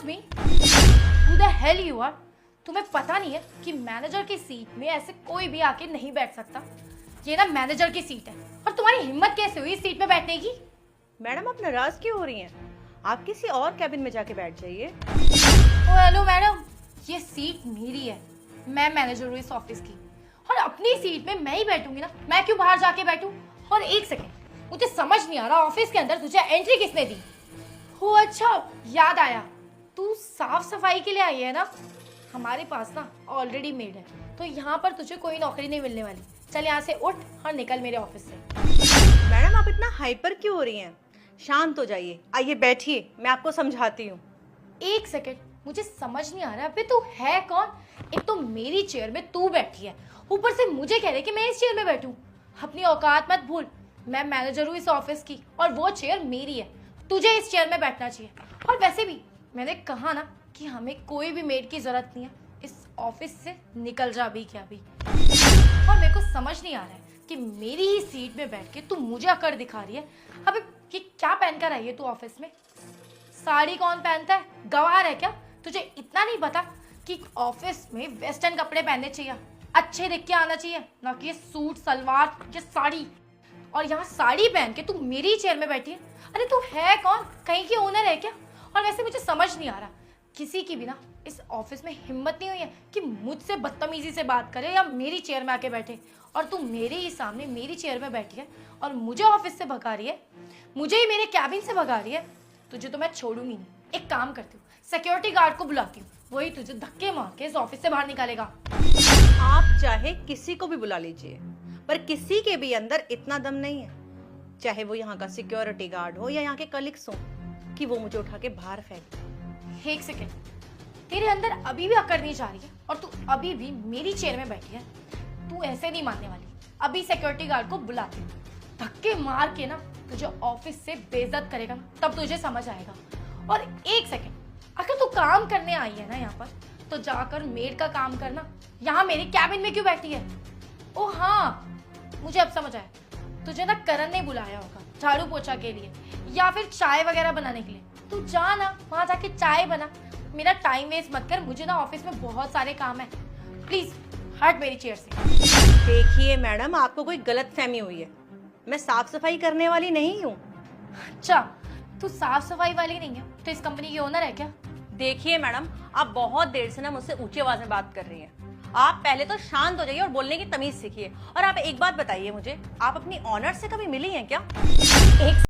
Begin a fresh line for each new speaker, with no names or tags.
Me, who the hell you are? तुम्हें पता नहीं है कि मैनेजर की सीट में ऐसे कोई भी आके नहीं बैठ सकता। ये ना मैनेजर की सीट है और तुम्हारी हिम्मत कैसे हुई इस सीट में बैठने की?
मैडम आप नाराज क्यों हो रही हैं? आप किसी और कैबिन में जाके बैठ जाइए।
ओ हेलो मैडम, ये सीट मेरी है। मैं मैनेजर हूँ इस ऑफिस की और अपनी सीट में मैं ही बैठूंगी ना, मैं क्यों बाहर जाके बैठूं? और एक सेकेंड, मुझे समझ नहीं आ रहा ऑफिस के अंदर तुझे एंट्री किसने दी? हो अच्छा, याद आया, तू साफ सफाई के लिए आई है ना? हमारे पास ना ऑलरेडी मेड है, तो यहाँ पर तुझे कोई नौकरी नहीं मिलने वाली। चल यहाँ से उठ और निकल मेरे ऑफिस से।
मैडम आप इतना हाइपर क्यों हो रही हैं? शांत हो जाइए, आइए बैठिए, मैं आपको समझाती हूँ।
एक सेकेंड, मुझे समझ नहीं आ रहा अबे तू है कौन? एक तो मेरी चेयर में तू बैठी है, ऊपर से मुझे कह रहे कि मैं इस चेयर में बैठूं। अपनी औकात मत भूल, मैं मैनेजर हूँ इस ऑफिस की और वो चेयर मेरी है। तुझे इस चेयर में बैठना चाहिए। और वैसे भी मैंने कहा ना कि हमें कोई भी मेड की जरूरत नहीं है। इस ऑफिस से निकल जा अभी क्या अभी। और मेरे को समझ नहीं आ रहा है कि मेरी ही सीट में बैठ के तू मुझे अकड़ दिखा रही है। अबे ये क्या पहन कर आई है तू ऑफिस में? साड़ी कौन पहनता है? गवार है क्या? तुझे इतना नहीं पता कि ऑफिस में वेस्टर्न कपड़े पहनने चाहिए, अच्छे दिख के आना चाहिए, ना कि ये सूट सलवार ये साड़ी। और यहाँ साड़ी पहन के तू मेरी चेयर में बैठी है। अरे तू है कौन? कहीं की ओनर है क्या? और वैसे मुझे समझ नहीं आ रहा, किसी की भी ना इस ऑफिस में हिम्मत नहीं हुई है कि मुझसे बदतमीजी से बात करे या मेरी चेयर में आके बैठे। और तू मेरे ही सामने मेरी चेयर में बैठी है और मुझे ऑफिस से भगा रही है, मुझे ही मेरे कैबिन से भगा रही है। तुझे तो मैं छोड़ूंगी नहीं। एक काम करती हूँ, सिक्योरिटी गार्ड को बुलाती हूँ, वही तुझे धक्के मार के इस ऑफिस से बाहर निकालेगा।
आप चाहे किसी को भी बुला लीजिए, पर किसी के भी अंदर इतना दम नहीं है, चाहे वो यहाँ का सिक्योरिटी गार्ड हो या यहाँ के कलीग्स हो, कि वो मुझे उठा के बाहर फेंक दे।
एक सेकेंड, तेरे अंदर अभी भी अकड़ नहीं जा रही है और तू अभी भी मेरी चेयर में बैठी है। तू ऐसे नहीं मानने वाली। अभी सिक्योरिटी गार्ड को बुलाती हूँ, धक्के मार के ना तुझे ऑफिस से बेइज्जत करेगा ना, तब तुझे समझ आएगा। और एक सेकेंड, अगर तू काम करने आई है ना यहाँ पर, तो जाकर मेड का काम करना। यहाँ मेरी कैबिन में क्यों बैठी है? ओ हाँ, मुझे अब समझ आया, तुझे ना करण ने बुलाया होगा झाड़ू पोछा के लिए या फिर चाय वगैरह बनाने के लिए। तू जा ना वहां जाके चाय बना। मेरा टाइम वेस्ट मत कर, मुझे ना ऑफिस में बहुत सारे काम है। प्लीज हट मेरी चेयर से।
देखिए मैडम, आपको कोई गलत फहमी हुई है, मैं साफ सफाई करने वाली नहीं हूँ।
अच्छा, तू साफ सफाई वाली नहीं है तो इस कंपनी की ओनर है क्या?
देखिए मैडम, आप बहुत देर से ना मुझसे ऊंची आवाज में बात कर रही हैं। आप पहले तो शांत हो जाइए और बोलने की तमीज सीखिए। और आप एक बात बताइए मुझे, आप अपनी ऑनर से कभी मिली हैं क्या?
एक